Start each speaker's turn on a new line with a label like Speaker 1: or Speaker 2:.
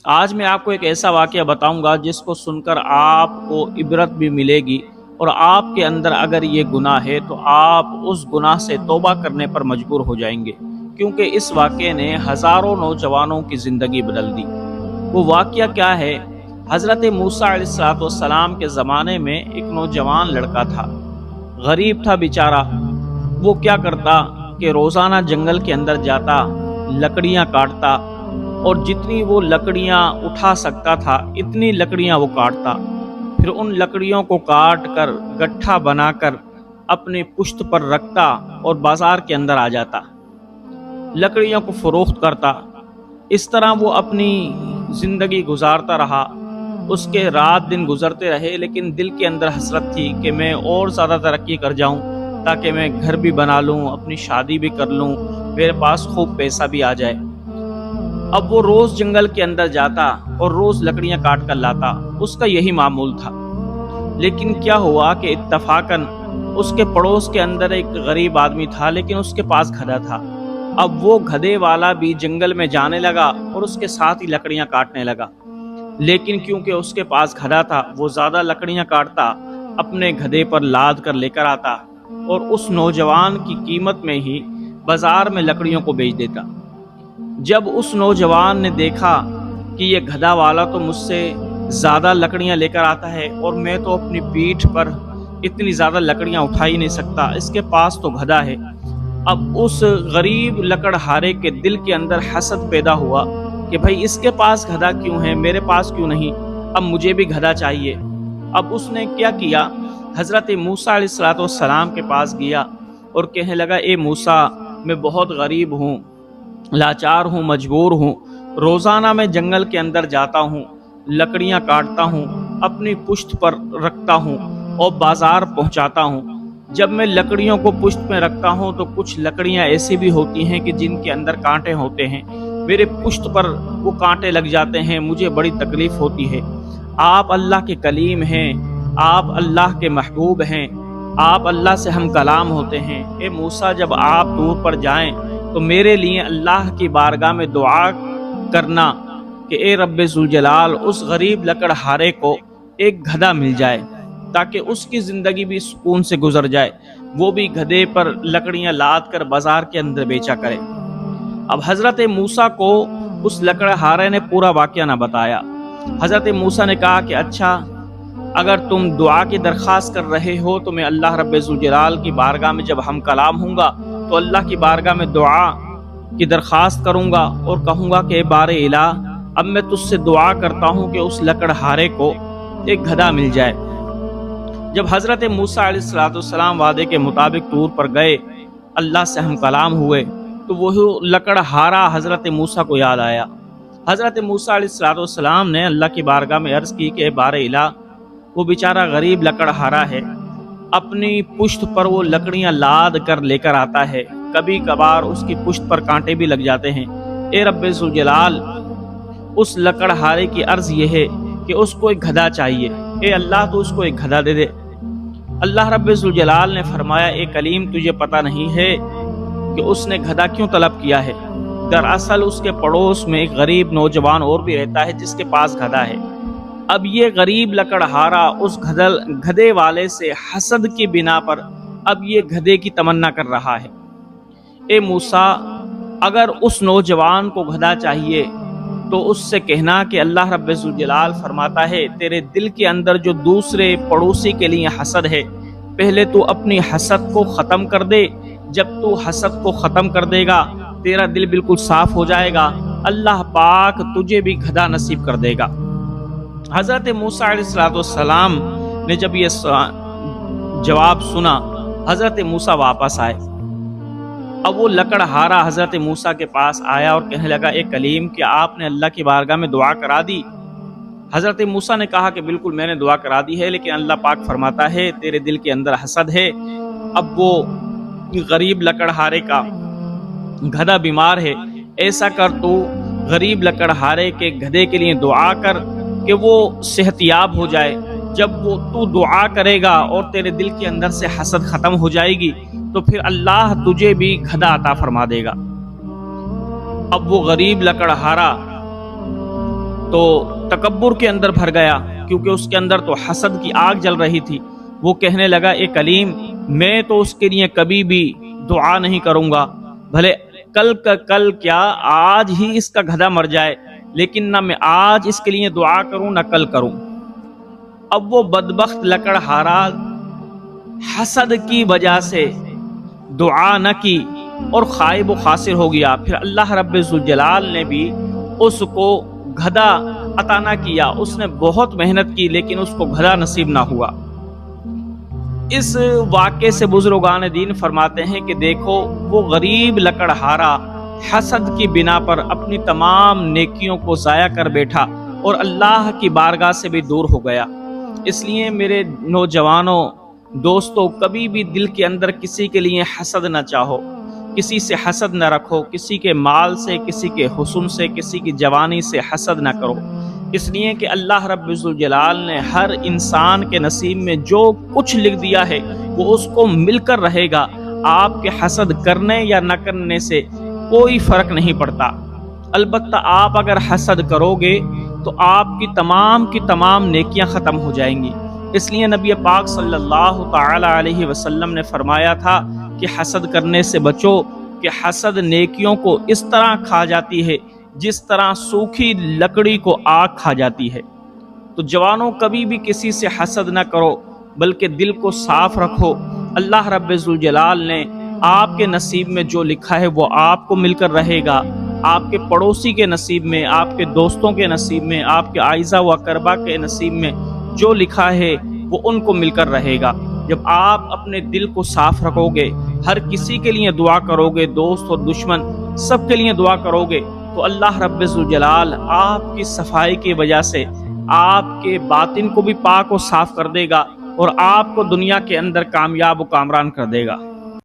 Speaker 1: آج میں آپ کو ایک ایسا واقعہ بتاؤں گا جس کو سن کر آپ کو عبرت بھی ملے گی، اور آپ کے اندر اگر یہ گناہ ہے تو آپ اس گناہ سے توبہ کرنے پر مجبور ہو جائیں گے، کیونکہ اس واقعے نے ہزاروں نوجوانوں کی زندگی بدل دی۔ وہ واقعہ کیا ہے؟ حضرت موسیٰ علیہ السلام کے زمانے میں ایک نوجوان لڑکا تھا، غریب تھا بیچارہ۔ وہ کیا کرتا کہ روزانہ جنگل کے اندر جاتا، لکڑیاں کاٹتا، اور جتنی وہ لکڑیاں اٹھا سکتا تھا اتنی لکڑیاں وہ کاٹتا، پھر ان لکڑیوں کو کاٹ کر گٹھا بنا کر اپنی پشت پر رکھتا اور بازار کے اندر آ جاتا، لکڑیوں کو فروخت کرتا۔ اس طرح وہ اپنی زندگی گزارتا رہا۔ اس کے رات دن گزرتے رہے، لیکن دل کے اندر حسرت تھی کہ میں اور زیادہ ترقی کر جاؤں تاکہ میں گھر بھی بنا لوں، اپنی شادی بھی کر لوں، میرے پاس خوب پیسہ بھی آ جائے۔ اب وہ روز جنگل کے اندر جاتا اور روز لکڑیاں کاٹ کر لاتا، اس کا یہی معمول تھا۔ لیکن کیا ہوا کہ اتفاقاً اس کے پڑوس کے اندر ایک غریب آدمی تھا، لیکن اس کے پاس گدھا تھا۔ اب وہ گدھے والا بھی جنگل میں جانے لگا اور اس کے ساتھ ہی لکڑیاں کاٹنے لگا، لیکن کیونکہ اس کے پاس گدھا تھا وہ زیادہ لکڑیاں کاٹتا، اپنے گدھے پر لاد کر لے کر آتا اور اس نوجوان کی قیمت میں ہی بازار میں لکڑیوں کو بیچ دیتا۔ جب اس نوجوان نے دیکھا کہ یہ گدھا والا تو مجھ سے زیادہ لکڑیاں لے کر آتا ہے اور میں تو اپنی پیٹھ پر اتنی زیادہ لکڑیاں اٹھا ہی نہیں سکتا، اس کے پاس تو گدھا ہے۔ اب اس غریب لکڑہارے کے دل کے اندر حسد پیدا ہوا کہ بھائی اس کے پاس گدھا کیوں ہے، میرے پاس کیوں نہیں، اب مجھے بھی گدھا چاہیے۔ اب اس نے کیا کیا، حضرت موسیٰ علیہ السلام کے پاس گیا اور کہنے لگا، اے موسیٰ، میں بہت غریب ہوں، لاچار ہوں، مجبور ہوں، روزانہ میں جنگل کے اندر جاتا ہوں، لکڑیاں کاٹتا ہوں، اپنی پشت پر رکھتا ہوں اور بازار پہنچاتا ہوں۔ جب میں لکڑیوں کو پشت میں رکھتا ہوں تو کچھ لکڑیاں ایسی بھی ہوتی ہیں کہ جن کے اندر کانٹے ہوتے ہیں، میرے پشت پر وہ کانٹے لگ جاتے ہیں، مجھے بڑی تکلیف ہوتی ہے۔ آپ اللہ کے کلیم ہیں، آپ اللہ کے محبوب ہیں، آپ اللہ سے ہم کلام ہوتے ہیں۔ اے موسیٰ، جب آپ دور پر جائیں تو میرے لیے اللہ کی بارگاہ میں دعا کرنا کہ اے رب ذوالجلال، اس غریب لکڑہارے کو ایک گدھا مل جائے تاکہ اس کی زندگی بھی سکون سے گزر جائے، وہ بھی گدھے پر لکڑیاں لاد کر بازار کے اندر بیچا کرے۔ اب حضرت موسیٰ کو اس لکڑہارے نے پورا واقعہ نہ بتایا۔ حضرت موسیٰ نے کہا کہ اچھا، اگر تم دعا کی درخواست کر رہے ہو تو میں اللہ رب ذوالجلال کی بارگاہ میں جب ہم کلام ہوں گا تو اللہ کی بارگاہ میں دعا کی درخواست کروں گا اور کہوں گا کہ بار الہ، اب میں تجھ سے دعا کرتا ہوں کہ اس لکڑہارے کو ایک گدھا مل جائے۔ جب حضرت موسیٰ علیہ السلام وعدے کے مطابق طور پر گئے، اللہ سے ہم کلام ہوئے، تو وہ لکڑہارا حضرت موسیٰ کو یاد آیا۔ حضرت موسیٰ علیہ السلام نے اللہ کی بارگاہ میں عرض کی کہ بار الہ، وہ بیچارہ غریب لکڑہارا ہے، اپنی پشت پر وہ لکڑیاں لاد کر لے کر آتا ہے، کبھی کبھار اس کی پشت پر کانٹے بھی لگ جاتے ہیں۔ اے رب ذوالجلال، اس لکڑہارے کی عرض یہ ہے کہ اس کو ایک گدھا چاہیے، اے اللہ تو اس کو ایک گدھا دے دے۔ اللہ رب ذوالجلال نے فرمایا، اے کلیم، تجھے پتہ نہیں ہے کہ اس نے گدھا کیوں طلب کیا ہے؟ دراصل اس کے پڑوس میں ایک غریب نوجوان اور بھی رہتا ہے جس کے پاس گدھا ہے۔ اب یہ غریب لکڑہارا اس گدھے والے سے حسد کی بنا پر اب یہ گدھے کی تمنا کر رہا ہے۔ اے موسیٰ، اگر اس نوجوان کو گدھا چاہیے تو اس سے کہنا کہ اللہ رب ذوالجلال فرماتا ہے، تیرے دل کے اندر جو دوسرے پڑوسی کے لیے حسد ہے، پہلے تو اپنی حسد کو ختم کر دے۔ جب تو حسد کو ختم کر دے گا، تیرا دل بالکل صاف ہو جائے گا، اللہ پاک تجھے بھی گدھا نصیب کر دے گا۔ حضرت موسیٰ علیہ السلام نے جب یہ جواب سنا، حضرت موسیٰ واپس آئے۔ اب وہ لکڑہارا حضرت موسیٰ کے پاس آیا اور کہنے لگا، اے کلیم، کیا آپ نے اللہ کی بارگاہ میں دعا کرا دی؟ حضرت موسیٰ نے کہا کہ بالکل میں نے دعا کرا دی ہے، لیکن اللہ پاک فرماتا ہے تیرے دل کے اندر حسد ہے۔ اب وہ غریب لکڑہارے کا گدھا بیمار ہے، ایسا کر تو غریب لکڑہارے کے گدھے کے لیے دعا کر کہ وہ صحت یاب ہو جائے۔ جب وہ تو دعا کرے گا اور تیرے دل کے اندر سے حسد ختم ہو جائے گی تو پھر اللہ تجھے بھی گدھا عطا فرما دے گا۔ اب وہ غریب لکڑہارا تو تکبر کے اندر بھر گیا، کیونکہ اس کے اندر تو حسد کی آگ جل رہی تھی۔ وہ کہنے لگا اے کلیم، میں تو اس کے لیے کبھی بھی دعا نہیں کروں گا، بھلے کل کا کل کیا آج ہی اس کا گدھا مر جائے، لیکن نہ میں آج اس کے لیے دعا کروں نہ کل کروں۔ اب وہ بدبخت لکڑہارا حسد کی وجہ سے دعا نہ کی اور خائب و خاسر ہو گیا۔ پھر اللہ رب ذوالجلال نے بھی اس کو گدھا عطا نہ کیا۔ اس نے بہت محنت کی لیکن اس کو گدھا نصیب نہ ہوا۔ اس واقعے سے بزرگان دین فرماتے ہیں کہ دیکھو، وہ غریب لکڑہارا حسد کی بنا پر اپنی تمام نیکیوں کو ضائع کر بیٹھا اور اللہ کی بارگاہ سے بھی دور ہو گیا۔ اس لیے میرے نوجوانوں، دوستو، کبھی بھی دل کے اندر کسی کے لیے حسد نہ چاہو، کسی سے حسد نہ رکھو، کسی کے مال سے، کسی کے حسن سے، کسی کی جوانی سے حسد نہ کرو، اس لیے کہ اللہ رب ذوالجلال نے ہر انسان کے نصیب میں جو کچھ لکھ دیا ہے وہ اس کو مل کر رہے گا۔ آپ کے حسد کرنے یا نہ کرنے سے کوئی فرق نہیں پڑتا۔ البتہ آپ اگر حسد کرو گے تو آپ کی تمام نیکیاں ختم ہو جائیں گی۔ اس لیے نبی پاک صلی اللہ تعالی علیہ وسلم نے فرمایا تھا کہ حسد کرنے سے بچو، کہ حسد نیکیوں کو اس طرح کھا جاتی ہے جس طرح سوکھی لکڑی کو آگ کھا جاتی ہے۔ تو جوانوں، کبھی بھی کسی سے حسد نہ کرو بلکہ دل کو صاف رکھو۔ اللہ رب ذوالجلال نے آپ کے نصیب میں جو لکھا ہے وہ آپ کو مل کر رہے گا، آپ کے پڑوسی کے نصیب میں، آپ کے دوستوں کے نصیب میں، آپ کے اعزا و اقربا کے نصیب میں جو لکھا ہے وہ ان کو مل کر رہے گا۔ جب آپ اپنے دل کو صاف رکھو گے، ہر کسی کے لیے دعا کرو گے، دوست اور دشمن سب کے لیے دعا کرو گے، تو اللہ رب ذوالجلال آپ کی صفائی کی وجہ سے آپ کے باطن کو بھی پاک و صاف کر دے گا اور آپ کو دنیا کے اندر کامیاب و کامران کر دے گا۔